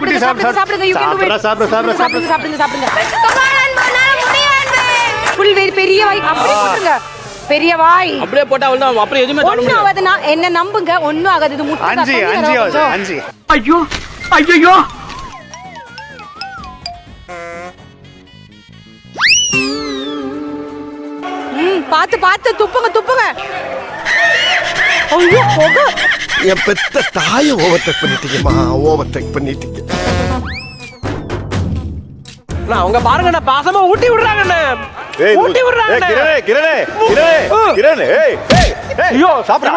சாப்பிடுங்க சாப்பிடுங்க you can do it சாப்பிடுங்க full பெரிய வாய் அப்படியே போடுங்க பெரிய வாய் அப்படியே போட்டா அவ்வளவுதான் அப்புறம் எதுமே சாப்பிட முடியாது ஒண்ணும் ஆகாதுன்னா என்ன நம்புங்க ஒண்ணும் ஆகாது இது முட்டை அஞ்சு ஐயோ ஐயோ பாத்து பாத்து துப்புங்க ஐயோ போக என் பெத்த தாயை ஓவர்டேக் பண்ணிட்டீங்கம்மா ஓவர்டேக் பண்ணிட்டீங்க நான் அவங்க பாருங்க நான் பாசமா ஊட்டி விடுறாங்கண்ணே ஊட்டி விடுறாங்க கிரண் ஏய் ஐயோ சாப்பிடுறா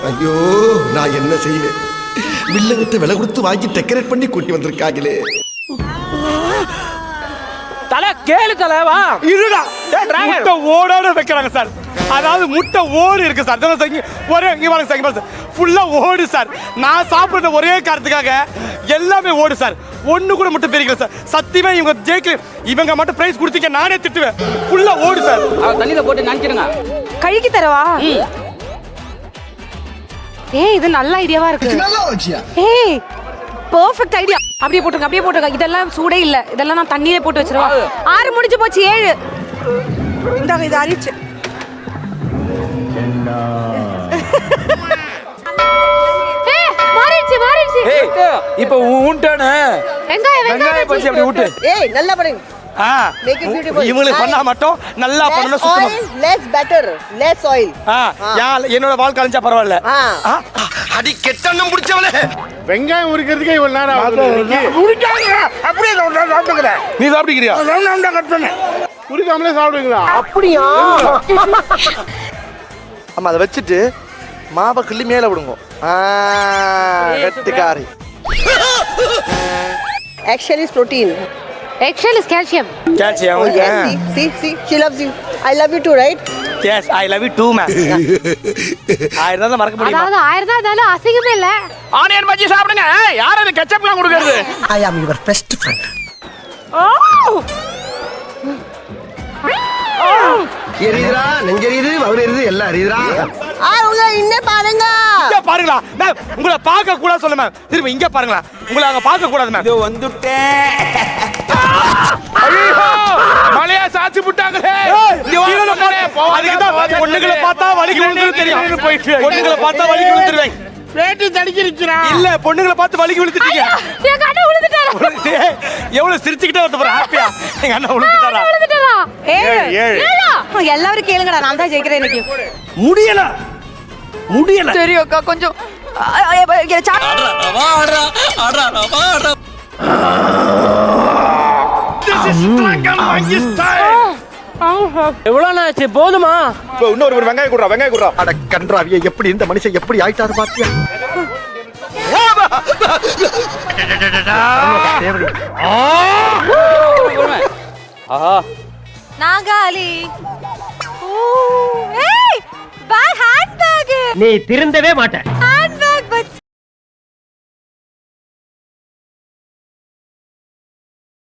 ஐயோ நான் என்ன செய்வேன் வில்லங்கத்தை விலை கொடுத்து வாங்கி டெக்கரேட் பண்ணி கூட்டி வந்திருக்காங்களே தல கேளு தல வா இருடா முட்டை ஓடோட வைக்கிறாங்க சார் அதாவது முட்டை ஓடு இருக்கு சார் ஒரே இங்க பாருங்க சார் ஃபுல்லா ஓடு சார் நான் சாப்பிடுற ஒரே காரணத்துக்காக எல்லாமே ஓடு சார் ஒண்ணு கூட முட்டை பெரியல சார் சத்தியமா இவங்க ஜெயிக்க இவங்க மட்டும் பிரைஸ் கொடுத்தீங்க நானே திட்டுவேன் ஃபுல்லா ஓடு சார் தண்ணியில போட்டு நினைச்சிருங்க கழுகி தரவா ஏய் இது நல்ல ஐடியாவா இருக்கு ஏய் பெர்ஃபெக்ட் ஐடியா அப்படியே போட்டுருங்க இதெல்லாம் சூடே இல்ல இதெல்லாம் நான் தண்ணியில போட்டு வச்சிருவேன் 6 முடிஞ்சு போச்சு 7 இந்தாங்க இது அரிச்சு மாறிடுச்சு இப்போ ஊண்டானே வெங்காயம் பச்சி அப்படி ஊட்டு ஏய் நல்லா பண்ணுங்க Make it beautiful. இவங்களுக்கு பண்ணா மட்டும் நல்லா பண்ணணும் சுத்தமா less butter less oil என்னோட வாழ் கலஞ்சா பரவாயில்ல அடி கெட்டண்ணம் முடிச்சவளே வெங்காயம் உரிக்கிறதுக்கே இவ்வளவு நேரம் அப்படியே சாப்பிட்டுக்கிறேன் நீ சாப்பிட்டுக்கிறியா உரிக்காமலே சாப்பிடுவீங்களா அப்படியா ஆமா அதை வச்சுட்டு மாவை கிள்ளி மேல விடுங்க கட்டிக்காரி Eggshell is protein. Eggshell is calcium. Calcium. Oh yes, see, she loves you. I love you too, right? Yes, I love you too, man. ஆயிரம் மறக்க முடியுமா? அதாவது 1000 தால அசிங்கமே இல்ல. ஆனியன் பஜ்ஜி சாப்பிடுங்க. யார் அது கெச்சப்லாம் கொடுக்கிறது? I am your best friend. எரியுதுடா நெஞ்செரியுது வவுரெரியுது எல்லாம் எரியுதுடா உங்க இன்னே பாருங்க இங்க பாருங்களா மேம் உங்களை பார்க்க கூட சொல்ல மேம் திரும்ப இங்க பாருங்களா உங்களை அங்க பார்க்க கூடாது மேம் இதோ வந்துட்டேன் ஐயோ மலையா சாச்சி புட்டாங்களே பொண்ணுங்களை பார்த்தா வலிக்கு விழுந்து தெரியும் பொண்ணுங்களை பார்த்தா வலிக்கு விழுந்துருவேன் பேட்டி தடிச்சிருக்கிறா இல்ல பொண்ணுங்களை பார்த்து வலிக்கு விழுந்துட்டீங்க எங்க அண்ணா விழுந்துட்டாரா எவ்வளவு சிரிச்சுக்கிட்டே வந்து போற ஹாப்பியா எங்க அண்ணா விழுந்துட்டாரா எல்லாரும் கேளுங்கடா நான் தான் ஜெயிக்கிறேன் இன்னைக்கு முடியல தெரியும் அக்கா கொஞ்சம் எவ்வளவு ஆச்சு போதுமா இன்னொரு வெங்காயம் குடுறா அட கன்றாவிய எப்படி இந்த மனுஷன் எப்படி ஆயிட்டாரு பாத்தியா நாகாலி ஏய் பேக் ஹேண்ட் பேக் நீ திருந்தவே மாட்ட